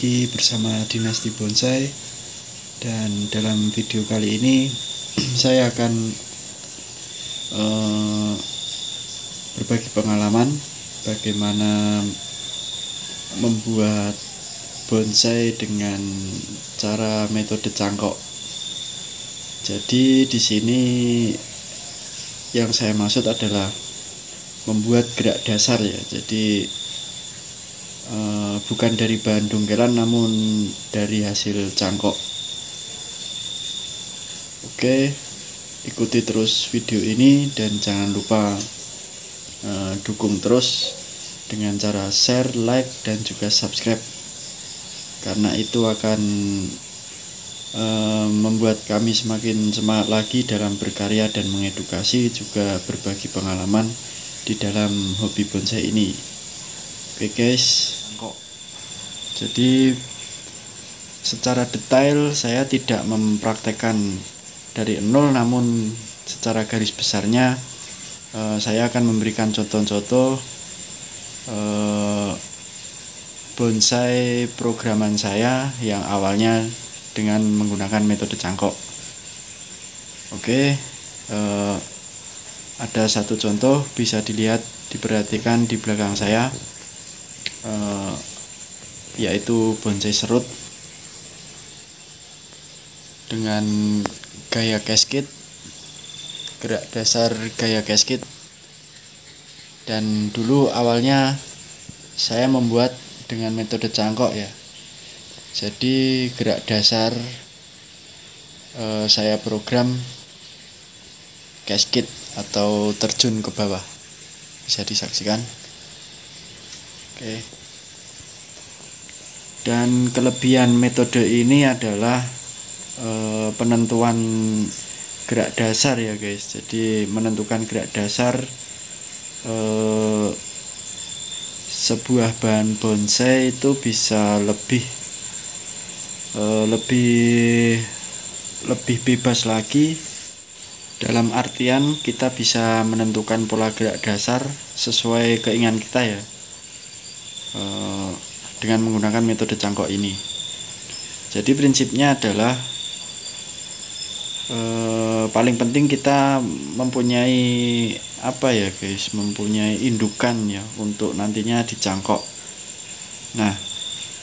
lagi bersama Dinasti Bonsai. Dan dalam video kali ini saya akan berbagi pengalaman bagaimana membuat bonsai dengan cara metode cangkok. Jadi di sini yang saya maksud adalah membuat gerak dasar ya. Jadi bukan dari bahan dongkelan namun dari hasil cangkok. Oke, ikuti terus video ini dan jangan lupa dukung terus dengan cara share, like, dan juga subscribe, karena itu akan membuat kami semakin semangat lagi dalam berkarya dan mengedukasi, juga berbagi pengalaman di dalam hobi bonsai ini. Oke guys, jadi secara detail saya tidak mempraktekkan dari nol, namun secara garis besarnya saya akan memberikan contoh-contoh bonsai programan saya yang awalnya dengan menggunakan metode cangkok. Oke, ada satu contoh bisa dilihat, diperhatikan di belakang saya, yaitu bonsai serut dengan gaya cascade, gerak dasar gaya cascade. Dan dulu awalnya saya membuat dengan metode cangkok ya. Jadi gerak dasar saya program cascade atau terjun ke bawah, bisa disaksikan. Oke. Dan kelebihan metode ini adalah penentuan gerak dasar ya guys. Jadi menentukan gerak dasar sebuah bahan bonsai itu bisa lebih bebas lagi, dalam artian kita bisa menentukan pola gerak dasar sesuai keinginan kita ya, dengan menggunakan metode cangkok ini. Jadi prinsipnya adalah paling penting kita mempunyai mempunyai indukan ya untuk nantinya dicangkok. Nah,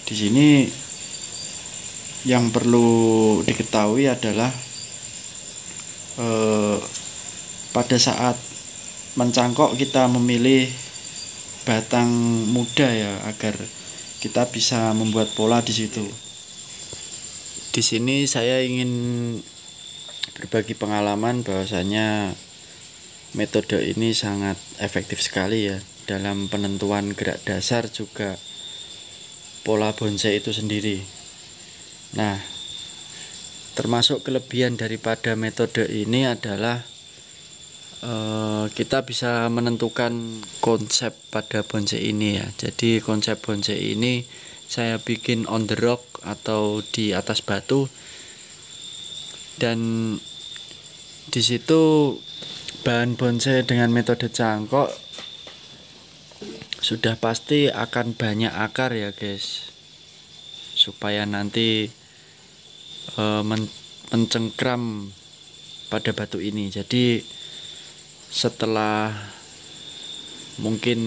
di sini yang perlu diketahui adalah pada saat mencangkok kita memilih batang muda ya, agar kita bisa membuat pola di situ. Di sini saya ingin berbagi pengalaman bahwasanya metode ini sangat efektif sekali ya dalam penentuan gerak dasar juga pola bonsai itu sendiri. Nah, termasuk kelebihan daripada metode ini adalah kita bisa menentukan konsep pada bonsai ini ya. Jadi konsep bonsai ini saya bikin on the rock atau di atas batu, dan di situ bahan bonsai dengan metode cangkok sudah pasti akan banyak akar ya guys, supaya nanti mencengkram pada batu ini. Jadi setelah mungkin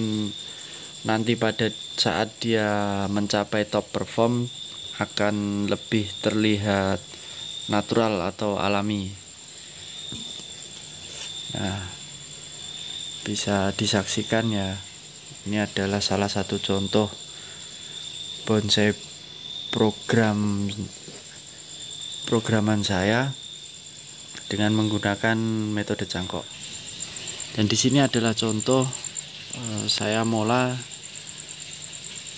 nanti pada saat dia mencapai top perform akan lebih terlihat natural atau alami. Nah, bisa disaksikan ya, ini adalah salah satu contoh bonsai programan saya dengan menggunakan metode cangkok. Dan di sini adalah contoh saya mola,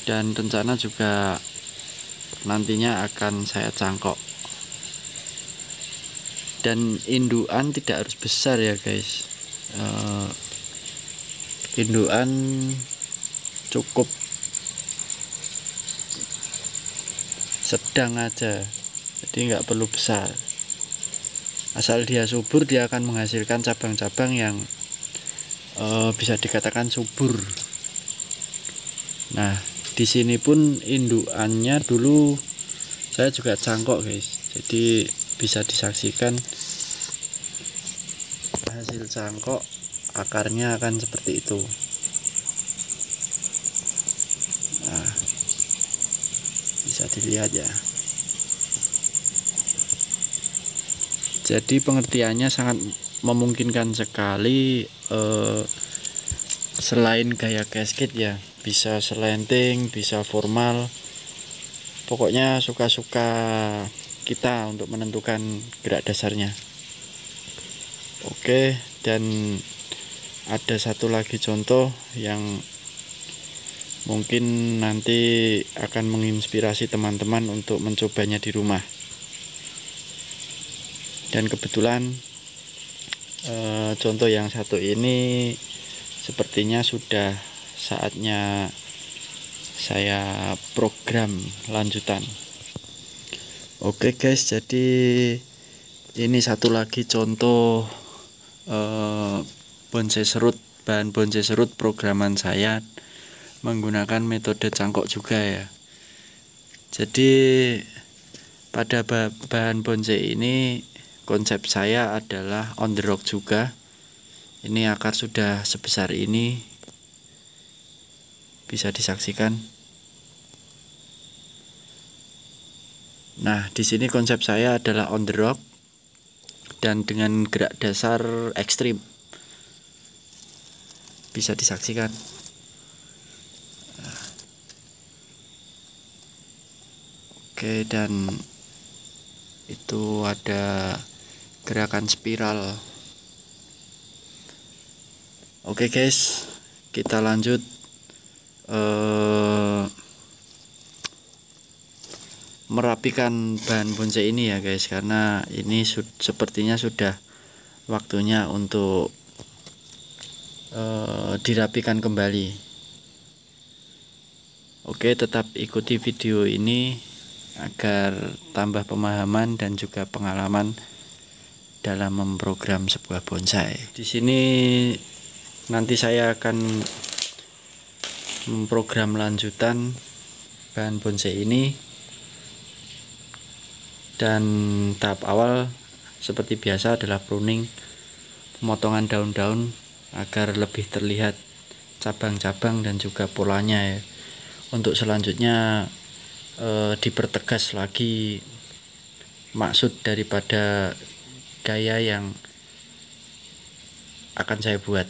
dan rencana juga nantinya akan saya cangkok. Dan indukan tidak harus besar ya guys, indukan cukup sedang aja, jadi nggak perlu besar. Asal dia subur, dia akan menghasilkan cabang-cabang yang bisa dikatakan subur. Nah, Di sini pun indukannya dulu saya juga cangkok guys, jadi bisa disaksikan hasil cangkok, akarnya akan seperti itu. Nah, bisa dilihat ya. Jadi pengertiannya sangat memungkinkan sekali, selain gaya gasket ya, bisa selenting, bisa formal, pokoknya suka-suka kita untuk menentukan gerak dasarnya. Oke, dan ada satu lagi contoh yang mungkin nanti akan menginspirasi teman-teman untuk mencobanya di rumah. Dan kebetulan contoh yang satu ini sepertinya sudah saatnya saya program lanjutan. Oke guys, jadi ini satu lagi contoh bonsai serut, bahan bonsai serut programan saya menggunakan metode cangkok juga ya. Jadi pada bahan bonsai ini konsep saya adalah on the rock juga. Ini akar sudah sebesar ini, bisa disaksikan. Nah, di sini konsep saya adalah on the rock dan dengan gerak dasar ekstrim, bisa disaksikan. Oke, dan itu ada gerakan spiral. Oke guys, kita lanjut merapikan bahan bonsai ini ya guys, karena ini sepertinya sudah waktunya untuk dirapikan kembali. Oke, tetap ikuti video ini agar tambah pemahaman dan juga pengalaman dalam memprogram sebuah bonsai. Di sini nanti saya akan memprogram lanjutan bahan bonsai ini, dan tahap awal seperti biasa adalah pruning, pemotongan daun-daun agar lebih terlihat cabang-cabang dan juga polanya ya. Untuk selanjutnya dipertegas lagi maksud daripada gaya yang akan saya buat.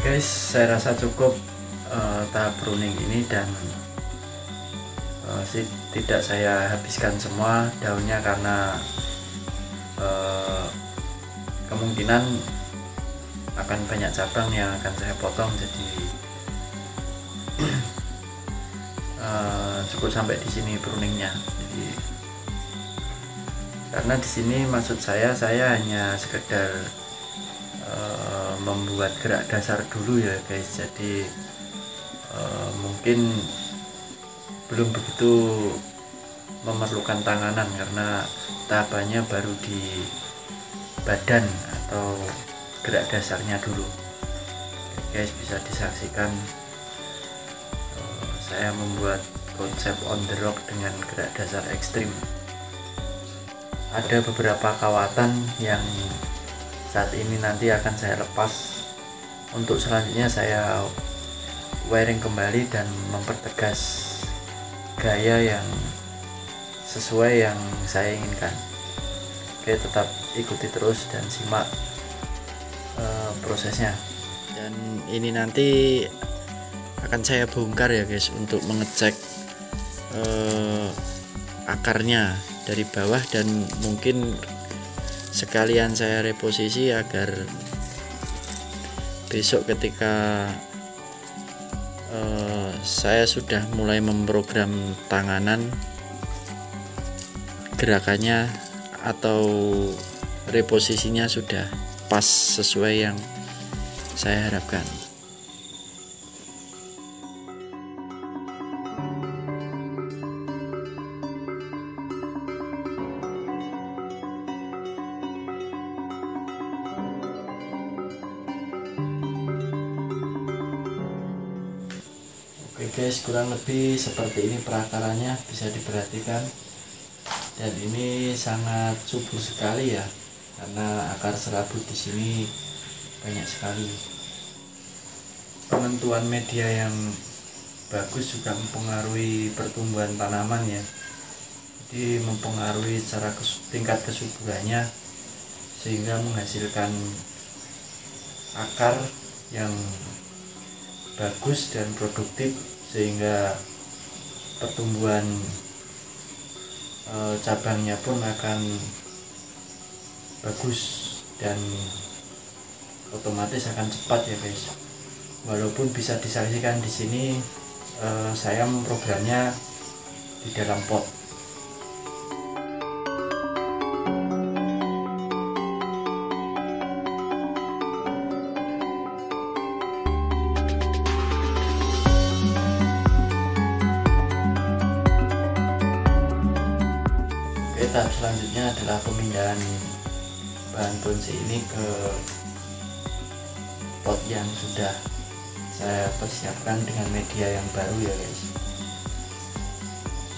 Guys, saya rasa cukup tahap pruning ini, dan tidak saya habiskan semua daunnya karena kemungkinan akan banyak cabang yang akan saya potong, jadi cukup sampai di sini pruningnya. Jadi karena di sini maksud saya hanya sekedar membuat gerak dasar dulu ya guys, jadi mungkin belum begitu memerlukan tanganan karena tahapannya baru di badan atau gerak dasarnya dulu. Oke guys, bisa disaksikan saya membuat konsep on the rock dengan gerak dasar ekstrim. ada beberapa kawatan yang saat ini nanti akan saya lepas. Untuk selanjutnya saya wiring kembali dan mempertegas gaya yang sesuai yang saya inginkan. Oke, tetap ikuti terus dan simak prosesnya. Dan ini nanti akan saya bongkar ya guys, untuk mengecek akarnya dari bawah, dan mungkin sekalian saya reposisi agar besok ketika saya sudah mulai memprogram tanganan, gerakannya atau reposisinya sudah pas sesuai yang saya harapkan. Oke guys, kurang lebih seperti ini perakarannya, bisa diperhatikan. Dan ini sangat subur sekali ya, karena akar serabut di sini banyak sekali. Penentuan media yang bagus juga mempengaruhi pertumbuhan tanaman ya. Jadi mempengaruhi secara tingkat kesuburannya, sehingga menghasilkan akar yang bagus dan produktif, sehingga pertumbuhan cabangnya pun akan bagus dan otomatis akan cepat ya guys. Walaupun bisa disaksikan di sini saya memprogramnya di dalam pot. Tahap selanjutnya adalah pemindahan bahan bonsai ini ke pot yang sudah saya persiapkan dengan media yang baru ya guys,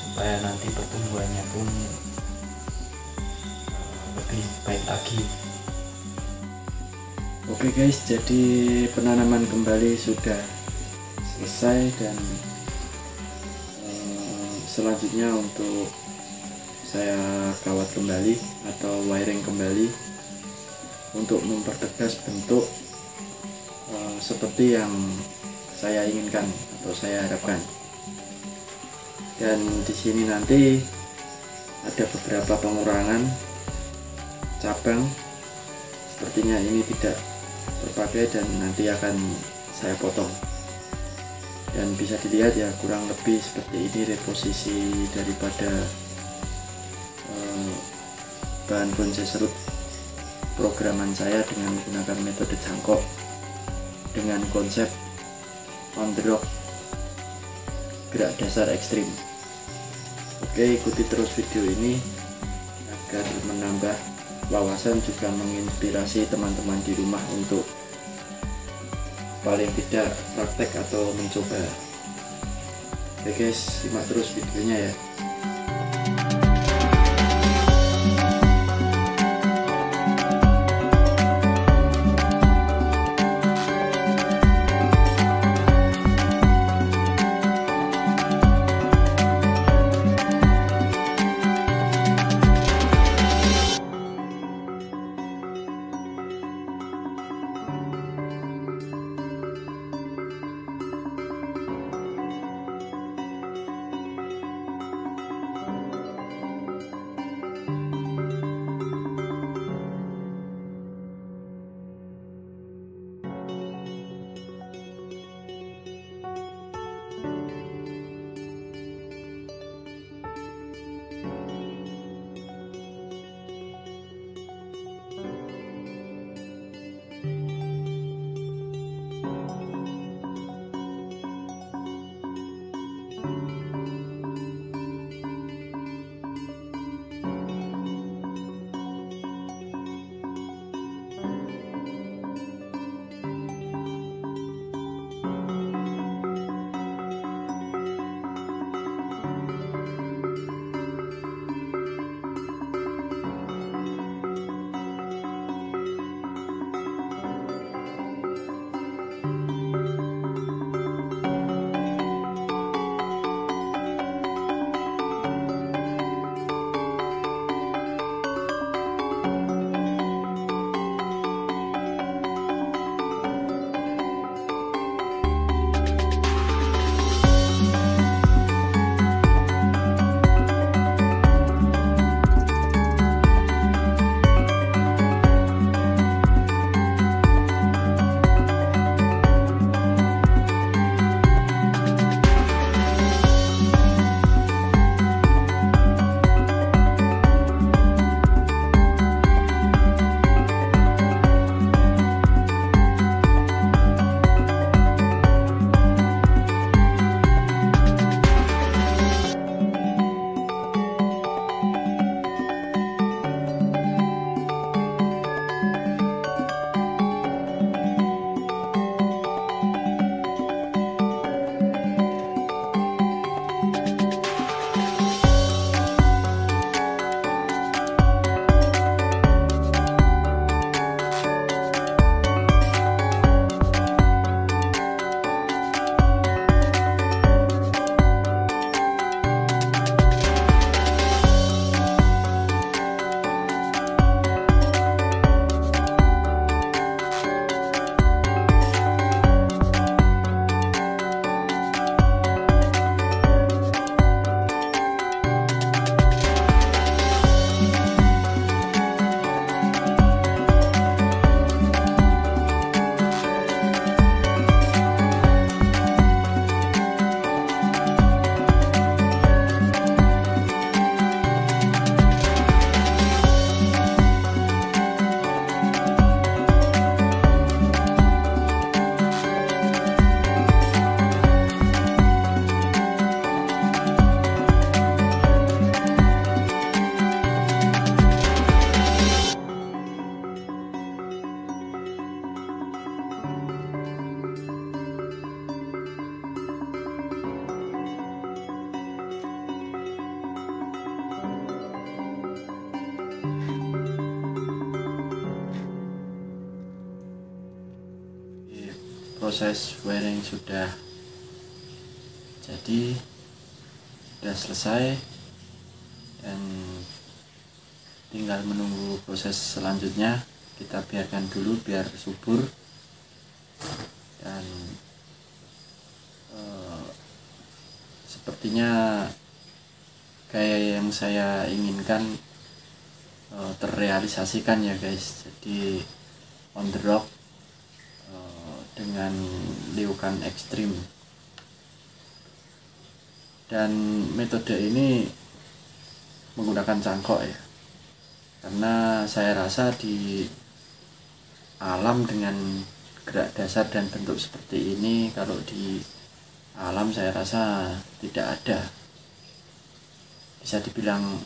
supaya nanti pertumbuhannya pun lebih baik lagi. Oke guys, jadi penanaman kembali sudah selesai, dan selanjutnya untuk saya kawat kembali atau wiring kembali untuk mempertegas bentuk seperti yang saya inginkan atau saya harapkan. Dan di sini nanti ada beberapa pengurangan cabang, sepertinya ini tidak terpakai dan nanti akan saya potong. Dan bisa dilihat ya, kurang lebih seperti ini reposisi daripada bahan bonsai serut programan saya dengan menggunakan metode jangkok dengan konsep on the rock, gerak dasar ekstrim. Oke, ikuti terus video ini agar menambah wawasan, juga menginspirasi teman-teman di rumah untuk paling tidak praktek atau mencoba. Oke guys, simak terus videonya ya. proses wiring sudah jadi, sudah selesai, dan tinggal menunggu proses selanjutnya. Kita biarkan dulu biar subur, dan sepertinya gaya yang saya inginkan terrealisasikan ya guys. Jadi on the rock dengan liukan ekstrim, dan metode ini menggunakan cangkok ya, karena saya rasa di alam dengan gerak dasar dan bentuk seperti ini, kalau di alam saya rasa tidak ada, bisa dibilang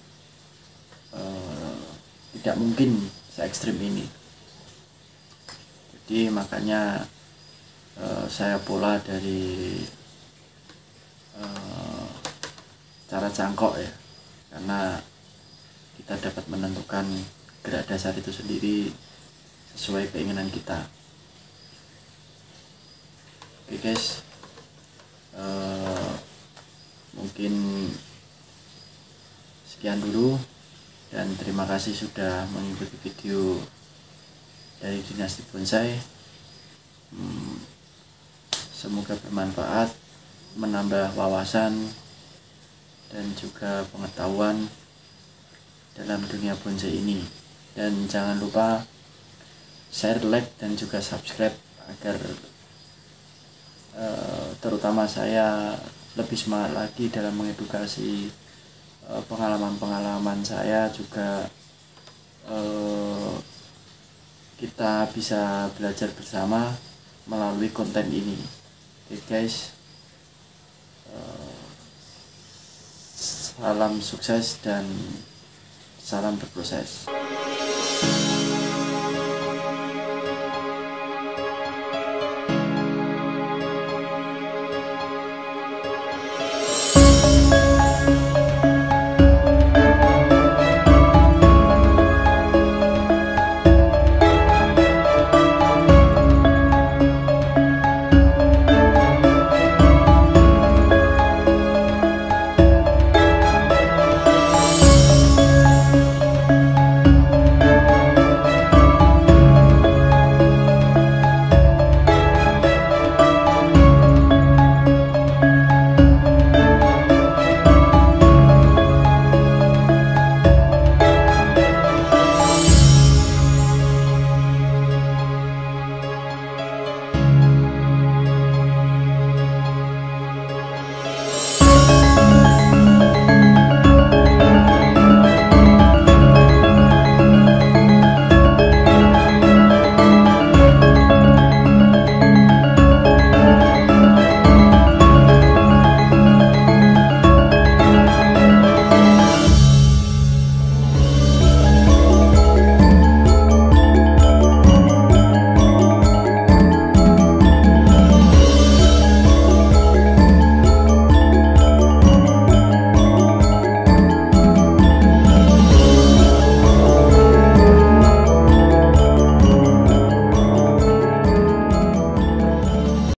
tidak mungkin se ekstrim ini. Jadi makanya saya pola dari cara cangkok ya, karena kita dapat menentukan gerak dasar itu sendiri sesuai keinginan kita. Oke guys, mungkin sekian dulu, dan terima kasih sudah mengikuti video dari Dinasti Bonsai. Semoga bermanfaat, menambah wawasan dan juga pengetahuan dalam dunia bonsai ini. Dan jangan lupa share, like, dan juga subscribe agar terutama saya lebih semangat lagi dalam mengedukasi pengalaman-pengalaman saya juga. Kita bisa belajar bersama melalui konten ini. Oke guys, salam sukses dan salam berproses.